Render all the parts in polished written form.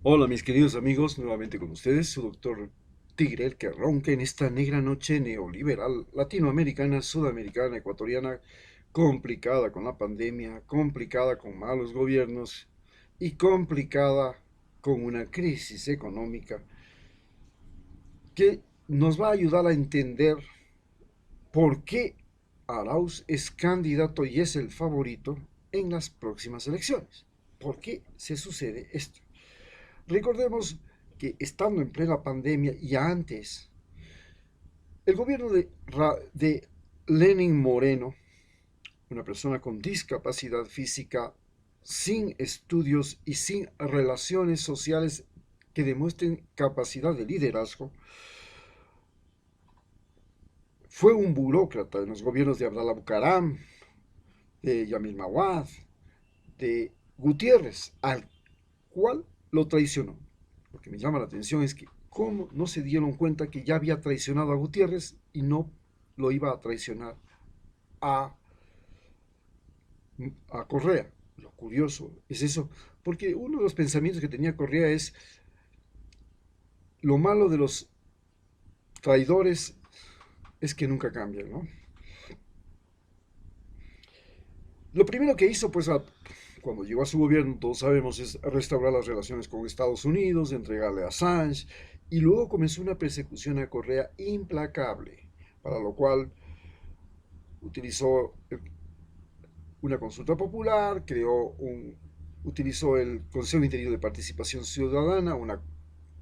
Hola mis queridos amigos, nuevamente con ustedes, su doctor Tigre, el que ronca en esta negra noche neoliberal, latinoamericana, sudamericana, ecuatoriana, complicada con la pandemia, complicada con malos gobiernos y complicada con una crisis económica que nos va a ayudar a entender por qué Arauz es candidato y es el favorito en las próximas elecciones. ¿Por qué se sucede esto? Recordemos que estando en plena pandemia y antes, el gobierno de Lenin Moreno, una persona con discapacidad física, sin estudios y sin relaciones sociales que demuestren capacidad de liderazgo, fue un burócrata en los gobiernos de Abdalá Bucaram, de Yamil Mawad, de Gutiérrez, al cual lo traicionó. Lo que me llama la atención es que cómo no se dieron cuenta que ya había traicionado a Gutiérrez y no lo iba a traicionar a, a Correa. Lo curioso es eso, porque uno de los pensamientos que tenía Correa es lo malo de los traidores es que nunca cambian, ¿no? Lo primero que hizo, pues, cuando llegó a su gobierno, todos sabemos, es restaurar las relaciones con Estados Unidos, entregarle a Assange, y luego comenzó una persecución a Correa implacable, para lo cual utilizó una consulta popular, utilizó el Consejo Interior de Participación Ciudadana, una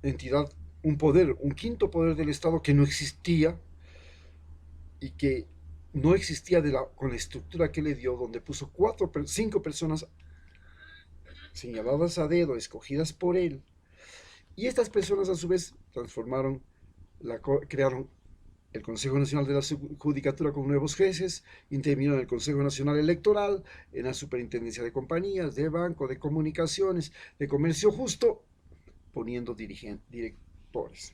entidad, un poder, un quinto poder del Estado que no existía y que no existía con la estructura que le dio, donde puso cinco personas señaladas a dedo, escogidas por él, y estas personas a su vez crearon el Consejo Nacional de la Judicatura con nuevos jueces, intervino en el Consejo Nacional Electoral, en la Superintendencia de Compañías, de Banco, de Comunicaciones, de Comercio Justo, poniendo directores.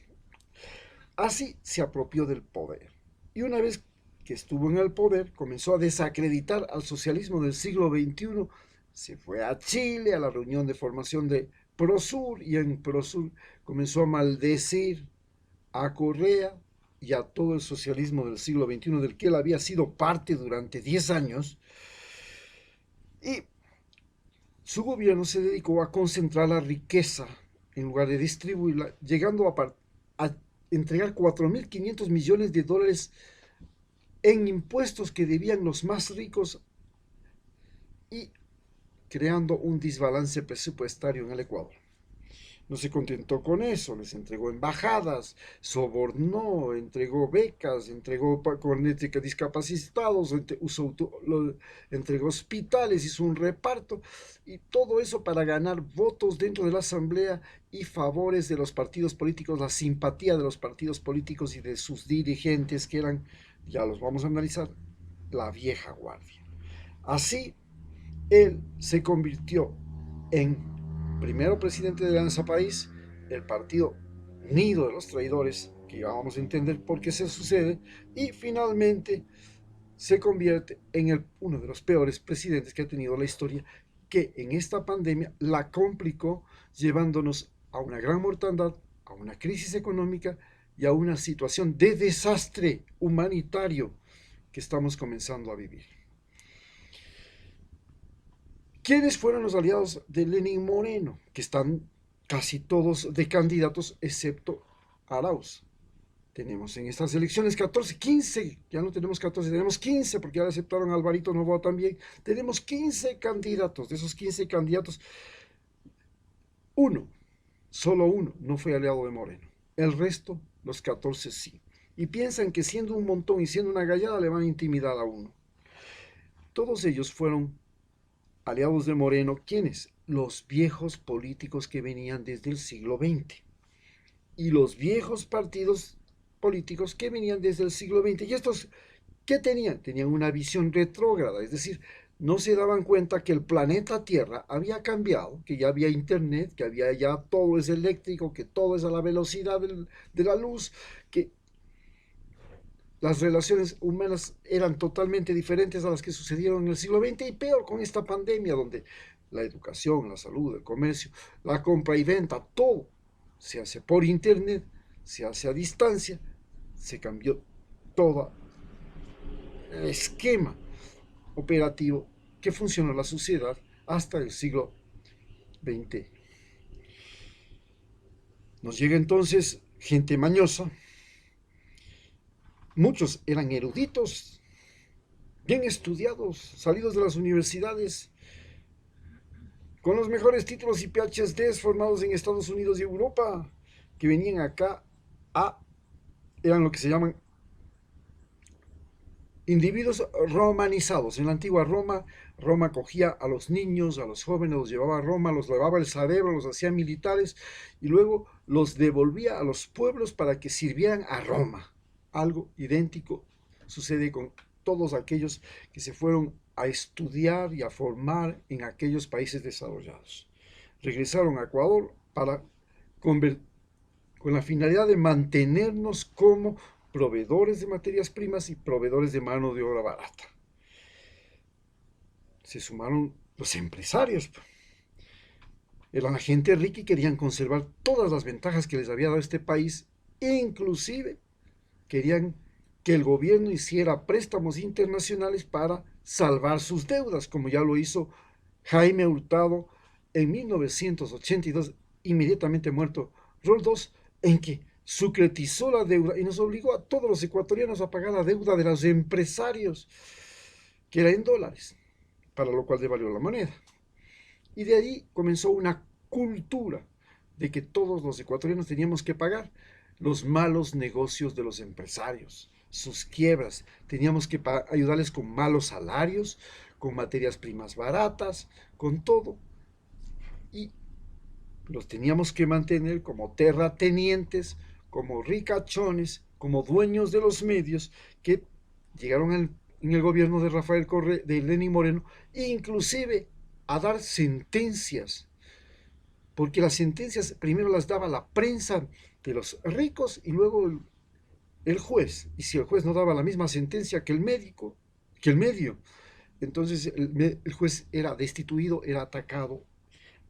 Así se apropió del poder. Y una vez que estuvo en el poder, comenzó a desacreditar al socialismo del siglo XXI. Se fue a Chile a la reunión de formación de Prosur y en Prosur comenzó a maldecir a Correa y a todo el socialismo del siglo XXI del que él había sido parte durante 10 años. Y su gobierno se dedicó a concentrar la riqueza en lugar de distribuirla, llegando a entregar 4.500 millones de dólares en impuestos que debían los más ricos y creando un desbalance presupuestario en el Ecuador. No se contentó con eso, les entregó embajadas, sobornó, entregó becas, entregó cornetes discapacitados, entregó hospitales, hizo un reparto y todo eso para ganar votos dentro de la asamblea y favores de los partidos políticos, la simpatía de los partidos políticos y de sus dirigentes que eran, ya los vamos a analizar, la vieja guardia. Así, él se convirtió en primero presidente de Alianza País, el partido nido de los traidores, que ya vamos a entender por qué se sucede, y finalmente se convierte en uno de los peores presidentes que ha tenido la historia, que en esta pandemia la complicó, llevándonos a una gran mortandad, a una crisis económica y a una situación de desastre humanitario que estamos comenzando a vivir. ¿Quiénes fueron los aliados de Lenin Moreno? Que están casi todos de candidatos, excepto Arauz. Tenemos en estas elecciones 14, 15, ya no tenemos 14, tenemos 15, porque ya aceptaron a Alvarito Novoa también. Tenemos 15 candidatos. De esos 15 candidatos, uno, solo uno, no fue aliado de Moreno. El resto, los 14 sí. Y piensan que siendo un montón y siendo una gallada le van a intimidar a uno. Todos ellos fueron aliados de Moreno. ¿Quiénes? Los viejos políticos que venían desde el siglo XX y los viejos partidos políticos que venían desde el siglo XX. ¿Y estos qué tenían? Tenían una visión retrógrada, es decir, no se daban cuenta que el planeta Tierra había cambiado, que ya había internet, que había ya todo es eléctrico, que todo es a la velocidad de la luz, que las relaciones humanas eran totalmente diferentes a las que sucedieron en el siglo XX y peor con esta pandemia donde la educación, la salud, el comercio, la compra y venta, todo se hace por internet, se hace a distancia, se cambió todo el esquema operativo que funcionó en la sociedad hasta el siglo XX. Nos llega entonces gente mañosa, muchos eran eruditos, bien estudiados, salidos de las universidades, con los mejores títulos y PhDs formados en Estados Unidos y Europa, que venían acá a, eran lo que se llaman individuos romanizados. En la antigua Roma, Roma cogía a los niños, a los jóvenes, los llevaba a Roma, los lavaba el cerebro, los hacía militares y luego los devolvía a los pueblos para que sirvieran a Roma. Algo idéntico sucede con todos aquellos que se fueron a estudiar y a formar en aquellos países desarrollados. Regresaron a Ecuador con la finalidad de mantenernos como proveedores de materias primas y proveedores de mano de obra barata. Se sumaron los empresarios. Eran la gente rica y querían conservar todas las ventajas que les había dado este país, inclusive querían que el gobierno hiciera préstamos internacionales para salvar sus deudas, como ya lo hizo Jaime Hurtado en 1982, inmediatamente muerto Roldós, en que sucretizó la deuda y nos obligó a todos los ecuatorianos a pagar la deuda de los empresarios, que era en dólares, para lo cual devaluó la moneda. Y de ahí comenzó una cultura de que todos los ecuatorianos teníamos que pagar los malos negocios de los empresarios, sus quiebras. Teníamos que ayudarles con malos salarios, con materias primas baratas, con todo. Y los teníamos que mantener como terratenientes, como ricachones, como dueños de los medios que llegaron en el gobierno de Rafael Correa, de Lenín Moreno, inclusive a dar sentencias, porque las sentencias primero las daba la prensa de los ricos y luego el juez, y si el juez no daba la misma sentencia que el médico, que el medio, entonces el juez era destituido, era atacado.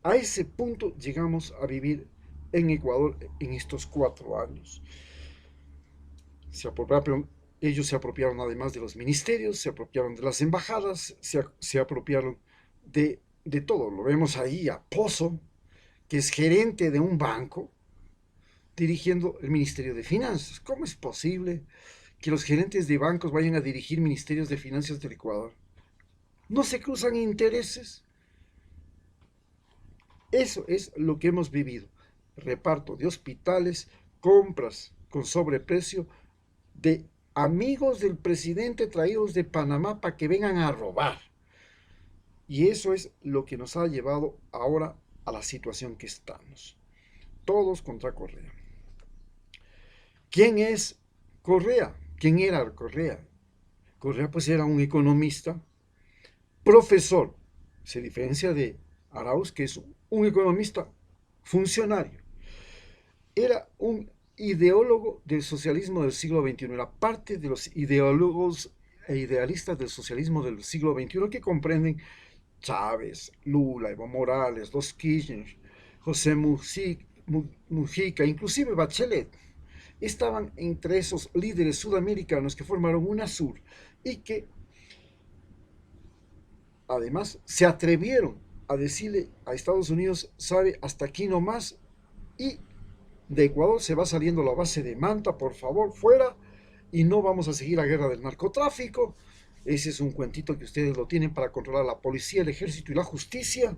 A ese punto llegamos a vivir en Ecuador en estos 4 años. Ellos se apropiaron además de los ministerios, se apropiaron de las embajadas, se apropiaron de todo. Lo vemos ahí a Pozo, que es gerente de un banco, dirigiendo el Ministerio de Finanzas. ¿Cómo es posible que los gerentes de bancos vayan a dirigir ministerios de finanzas del Ecuador? ¿No se cruzan intereses? Eso es lo que hemos vivido. Reparto de hospitales, compras con sobreprecio de amigos del presidente traídos de Panamá para que vengan a robar. Y eso es lo que nos ha llevado ahora a la situación que estamos. Todos contra Correa. ¿Quién es Correa? ¿Quién era Correa? Correa pues era un economista, profesor. Se diferencia de Arauz, que es un economista funcionario. Era un ideólogo del socialismo del siglo XXI, era parte de los ideólogos e idealistas del socialismo del siglo XXI que comprenden Chávez, Lula, Evo Morales, los Kirchner, José Mujica, inclusive Bachelet. Estaban entre esos líderes sudamericanos que formaron UNASUR y que además se atrevieron a decirle a Estados Unidos, sabe, hasta aquí nomás, y de Ecuador se va saliendo la base de Manta, por favor, fuera, y no vamos a seguir la guerra del narcotráfico. Ese es un cuentito que ustedes lo tienen para controlar la policía, el ejército y la justicia,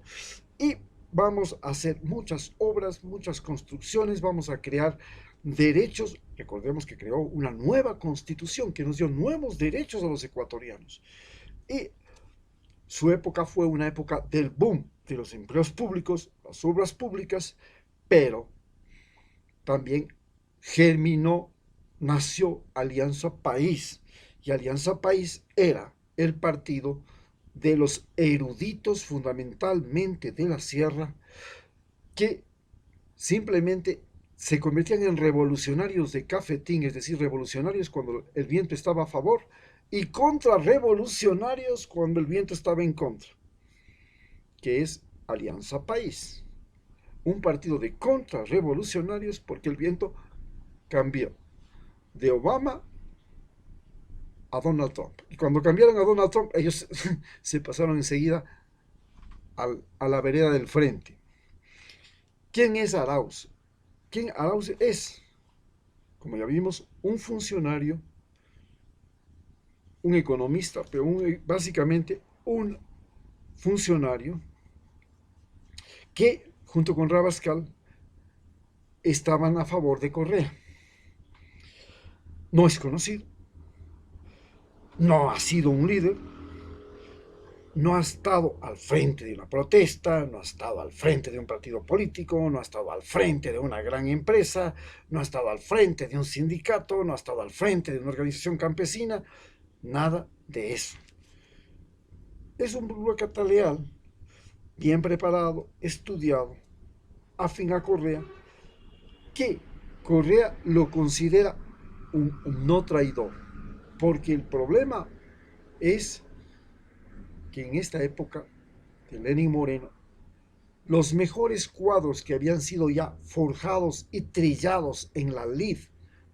y vamos a hacer muchas obras, muchas construcciones, vamos a crear derechos. Recordemos que creó una nueva constitución que nos dio nuevos derechos a los ecuatorianos. Y su época fue una época del boom de los empleos públicos, las obras públicas, pero también nació Alianza País. Y Alianza País era el partido de los eruditos fundamentalmente de la sierra que simplemente se convertían en revolucionarios de cafetín, es decir, revolucionarios cuando el viento estaba a favor y contrarrevolucionarios cuando el viento estaba en contra, que es Alianza País, un partido de contrarrevolucionarios, porque el viento cambió de Obama a Donald Trump. Y cuando cambiaron a Donald Trump, ellos se pasaron enseguida a la vereda del frente. ¿Quién es Arauz? ¿Quién Arauz es? Como ya vimos, un funcionario, un economista, pero básicamente un funcionario que, junto con Rabascal, estaban a favor de Correa. No es conocido, no ha sido un líder, no ha estado al frente de una protesta, no ha estado al frente de un partido político, no ha estado al frente de una gran empresa, no ha estado al frente de un sindicato, no ha estado al frente de una organización campesina, nada de eso. Es un burócrata leal, bien preparado, estudiado, afín a Correa, que Correa lo considera un no traidor, porque el problema es que en esta época de Lenín Moreno, los mejores cuadros que habían sido ya forjados y trillados en la lid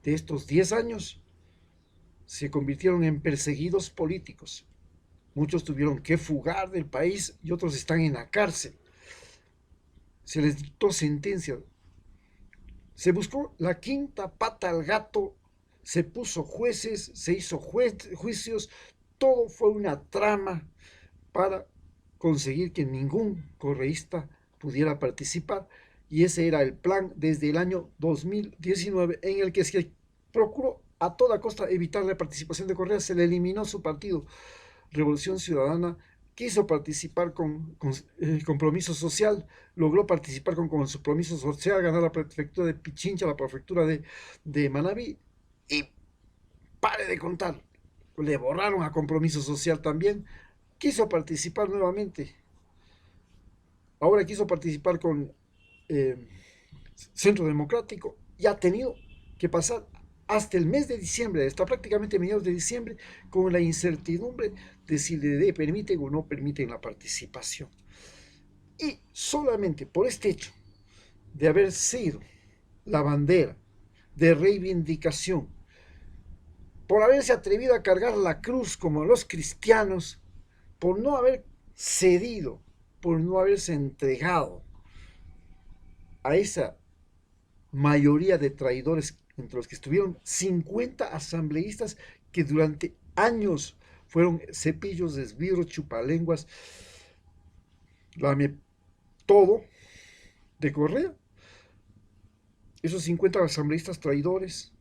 de estos 10 años se convirtieron en perseguidos políticos. Muchos tuvieron que fugar del país y otros están en la cárcel. Se les dictó sentencia. Se buscó la quinta pata al gato, se puso jueces, se hizo juicios, todo fue una trama para conseguir que ningún correísta pudiera participar, y ese era el plan desde el año 2019, en el que se procuró a toda costa evitar la participación de Correa. Se le eliminó su partido, Revolución Ciudadana. Quiso participar con Compromiso Social, logró participar con Compromiso Social, ganar la prefectura de Pichincha, la prefectura de Manabí, y pare de contar, le borraron a Compromiso Social también. Quiso participar nuevamente, ahora quiso participar con eh, Centro Democrático, y ha tenido que pasar hasta el mes de diciembre, hasta prácticamente mediados de diciembre, con la incertidumbre de si le permiten o no permiten la participación. Y solamente por este hecho de haber sido la bandera de reivindicación, por haberse atrevido a cargar la cruz como los cristianos, por no haber cedido, por no haberse entregado a esa mayoría de traidores, entre los que estuvieron 50 asambleístas que durante años fueron cepillos de esbirro, chupalenguas, lame todo de Correa. Esos 50 asambleístas traidores,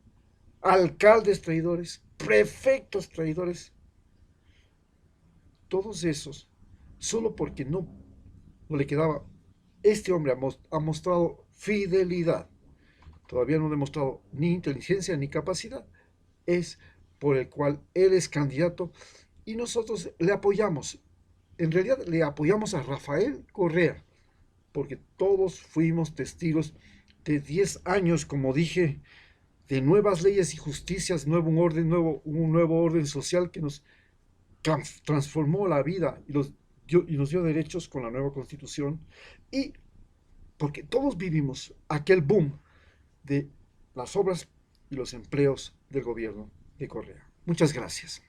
alcaldes traidores, prefectos traidores, todos esos, solo porque no le quedaba. Este hombre ha mostrado fidelidad, todavía no ha demostrado ni inteligencia ni capacidad, es por el cual él es candidato, y nosotros le apoyamos. En realidad le apoyamos a Rafael Correa, porque todos fuimos testigos de 10 años, como dije, de nuevas leyes y justicias, un nuevo orden social que nos transformó la vida y nos dio derechos con la nueva constitución, y porque todos vivimos aquel boom de las obras y los empleos del gobierno de Correa. Muchas gracias.